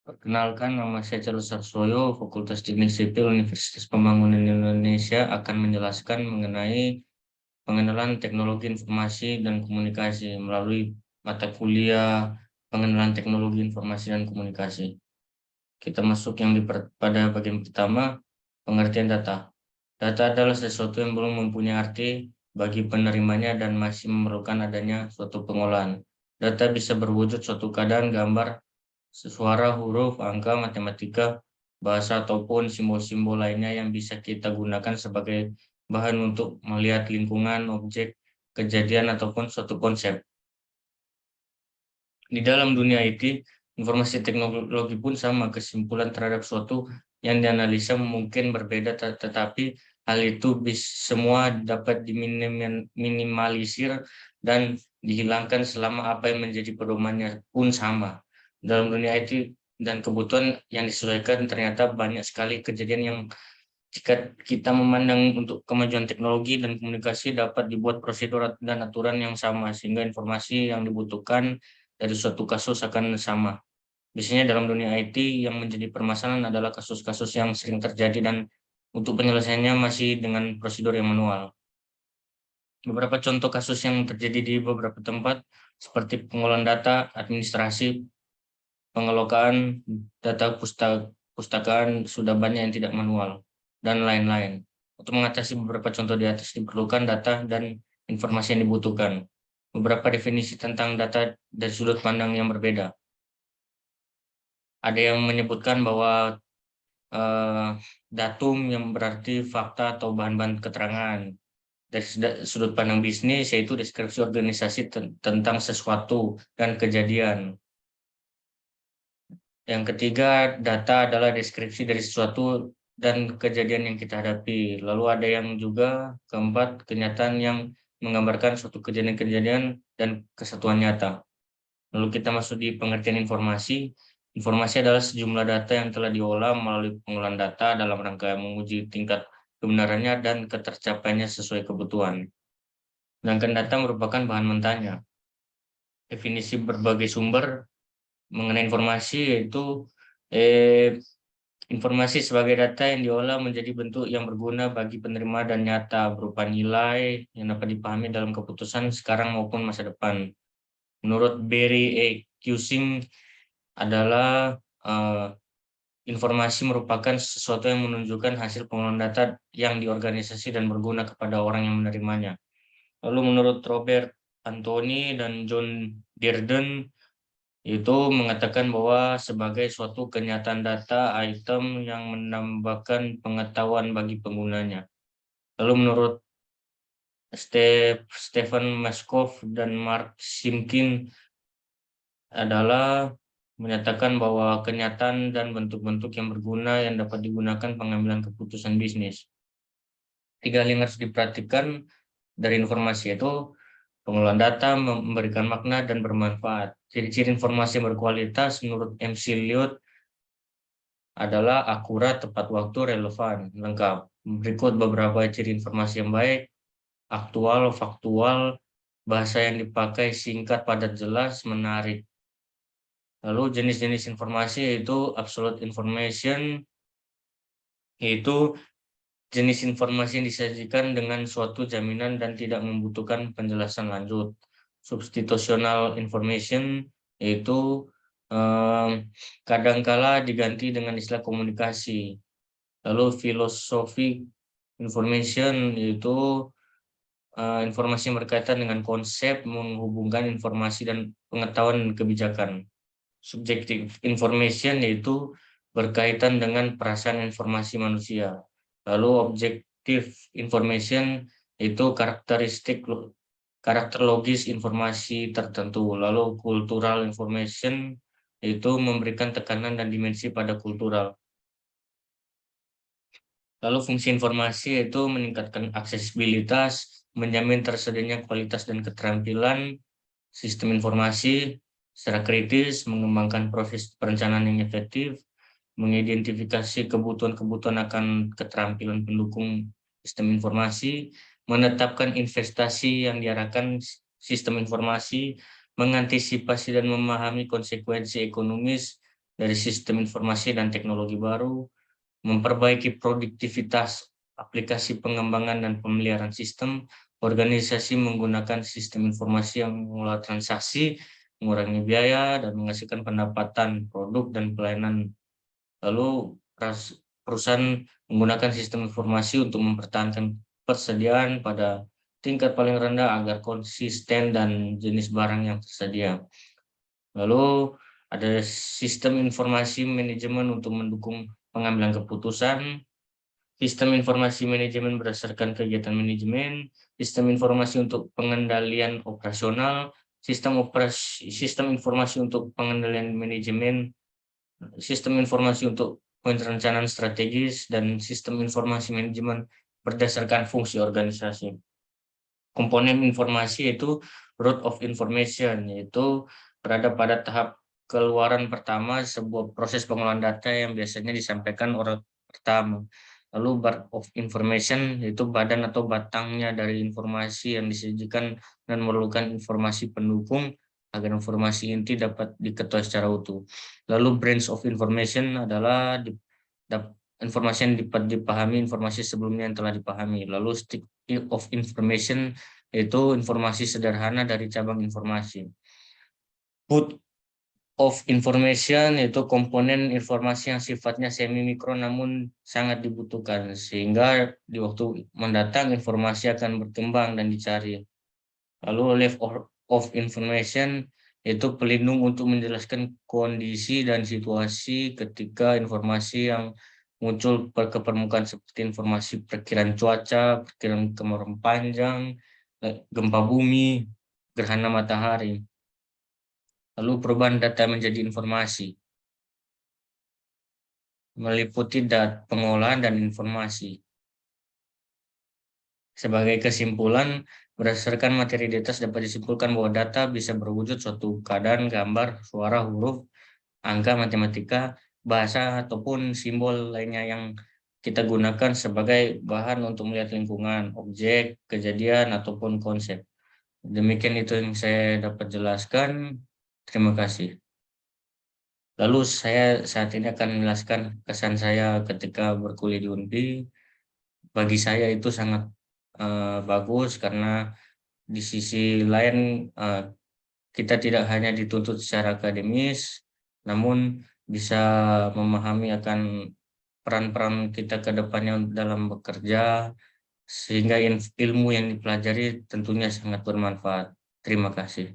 Perkenalkan, nama saya Charles Sarsoyo, Fakultas Teknik Sipil Universitas Pembangunan Indonesia akan menjelaskan mengenai pengenalan teknologi informasi dan komunikasi melalui mata kuliah pengenalan teknologi informasi dan komunikasi. Kita masuk pada bagian pertama, pengertian data. Data adalah sesuatu yang belum mempunyai arti bagi penerimanya dan masih memerlukan adanya suatu pengolahan. Data bisa berwujud suatu keadaan, gambar, suara, huruf, angka, matematika, bahasa, ataupun simbol-simbol lainnya yang bisa kita gunakan sebagai bahan untuk melihat lingkungan, objek, kejadian, ataupun suatu konsep. Di dalam dunia IT, informasi teknologi pun sama, kesimpulan terhadap suatu yang dianalisa mungkin berbeda, tetapi hal itu semua dapat diminimalisir dan dihilangkan selama apa yang menjadi pedomannya pun sama. Dalam dunia IT dan kebutuhan yang disesuaikan, ternyata banyak sekali kejadian yang jika kita memandang untuk kemajuan teknologi dan komunikasi dapat dibuat prosedur dan aturan yang sama, sehingga informasi yang dibutuhkan dari suatu kasus akan sama. Biasanya dalam dunia IT yang menjadi permasalahan adalah kasus-kasus yang sering terjadi dan untuk penyelesaiannya masih dengan prosedur yang manual. Beberapa contoh kasus yang terjadi di beberapa tempat seperti pengolahan data, administrasi, pengelolaan data pustakaan sudah banyak yang tidak manual, dan lain-lain. Untuk mengatasi beberapa contoh di atas diperlukan data dan informasi yang dibutuhkan. Beberapa definisi tentang data dari sudut pandang yang berbeda. Ada yang menyebutkan bahwa datum yang berarti fakta atau bahan-bahan keterangan. Dari sudut pandang bisnis, yaitu deskripsi organisasi tentang sesuatu dan kejadian. Yang ketiga, data adalah deskripsi dari sesuatu dan kejadian yang kita hadapi. Lalu ada yang juga keempat, kenyataan yang menggambarkan suatu kejadian-kejadian dan kesatuan nyata. Lalu kita masuk di pengertian informasi. Informasi adalah sejumlah data yang telah diolah melalui pengolahan data dalam rangka menguji tingkat kebenarannya dan ketercapaiannya sesuai kebutuhan. Sedangkan data merupakan bahan mentahnya. Definisi berbagai sumber mengenai informasi yaitu informasi sebagai data yang diolah menjadi bentuk yang berguna bagi penerima dan nyata berupa nilai yang dapat dipahami dalam keputusan sekarang maupun masa depan. Menurut Barry A. Cushing adalah informasi merupakan sesuatu yang menunjukkan hasil pengolahan data yang diorganisasi dan berguna kepada orang yang menerimanya. Lalu menurut Robert Anthony dan John Dearden itu mengatakan bahwa sebagai suatu kenyataan data item yang menambahkan pengetahuan bagi penggunanya. Lalu menurut Stephen Maskov dan Mark Simkin adalah menyatakan bahwa kenyataan dan bentuk-bentuk yang berguna yang dapat digunakan pengambilan keputusan bisnis. Tiga hal yang harus diperhatikan dari informasi itu: pengolahan data memberikan makna dan bermanfaat. Ciri-ciri informasi yang berkualitas menurut MC Liot adalah akurat, tepat waktu, relevan, lengkap. Berikut beberapa ciri informasi yang baik: aktual, faktual, bahasa yang dipakai singkat, padat, jelas, menarik. Lalu jenis-jenis informasi yaitu absolute information, yaitu jenis informasi yang disajikan dengan suatu jaminan dan tidak membutuhkan penjelasan lanjut. Substitutional information, yaitu kadangkala diganti dengan istilah komunikasi. Lalu filosofi information, yaitu informasi yang berkaitan dengan konsep, menghubungkan informasi dan pengetahuan dan kebijakan. Subjective information, yaitu berkaitan dengan perasaan informasi manusia. Lalu objective information, itu karakter logis informasi tertentu. Lalu cultural information, itu memberikan tekanan dan dimensi pada kultural. Lalu fungsi informasi yaitu meningkatkan aksesibilitas, menjamin tersedianya kualitas dan keterampilan sistem informasi secara kritis, mengembangkan proses perencanaan yang efektif, mengidentifikasi kebutuhan-kebutuhan akan keterampilan pendukung sistem informasi, menetapkan investasi yang diarahkan sistem informasi, mengantisipasi dan memahami konsekuensi ekonomis dari sistem informasi dan teknologi baru, memperbaiki produktivitas aplikasi pengembangan dan pemeliharaan sistem, organisasi menggunakan sistem informasi yang mengelola transaksi, mengurangi biaya, dan menghasilkan pendapatan, produk, dan pelayanan. Lalu perusahaan menggunakan sistem informasi untuk mempertahankan persediaan pada tingkat paling rendah agar konsisten dan jenis barang yang tersedia. Lalu ada sistem informasi manajemen untuk mendukung pengambilan keputusan, sistem informasi manajemen berdasarkan kegiatan manajemen, sistem informasi untuk pengendalian operasional, sistem informasi untuk pengendalian manajemen, sistem informasi untuk perencanaan strategis, dan sistem informasi manajemen berdasarkan fungsi organisasi. Komponen informasi yaitu root of information, yaitu berada pada tahap keluaran pertama sebuah proses pengolahan data yang biasanya disampaikan orang pertama. Lalu bar of information yaitu badan atau batangnya dari informasi yang disajikan dan memerlukan informasi pendukung agar informasi inti dapat diketahui secara utuh. Lalu branch of information adalah informasi yang dapat dipahami informasi sebelumnya yang telah dipahami. Lalu stick of information yaitu informasi sederhana dari cabang informasi. Put of information yaitu komponen informasi yang sifatnya semi mikro namun sangat dibutuhkan sehingga di waktu mendatang informasi akan berkembang dan dicari. Lalu left of information yaitu pelindung untuk menjelaskan kondisi dan situasi ketika informasi yang muncul ke permukaan seperti informasi perkiraan cuaca, perkiraan kemarau panjang, gempa bumi, gerhana matahari. Lalu perubahan data menjadi informasi meliputi pengolahan dan informasi. Sebagai kesimpulan, berdasarkan materi di atas dapat disimpulkan bahwa data bisa berwujud suatu keadaan, gambar, suara, huruf, angka, matematika, bahasa, ataupun simbol lainnya yang kita gunakan sebagai bahan untuk melihat lingkungan, objek, kejadian, ataupun konsep. Demikian itu yang saya dapat jelaskan. Terima kasih. Lalu saya saat ini akan menjelaskan kesan saya ketika berkuliah di UNPI. Bagi saya itu sangat bagus karena di sisi lain kita tidak hanya dituntut secara akademis, namun bisa memahami akan peran-peran kita ke depannya dalam bekerja, sehingga ilmu yang dipelajari tentunya sangat bermanfaat. Terima kasih.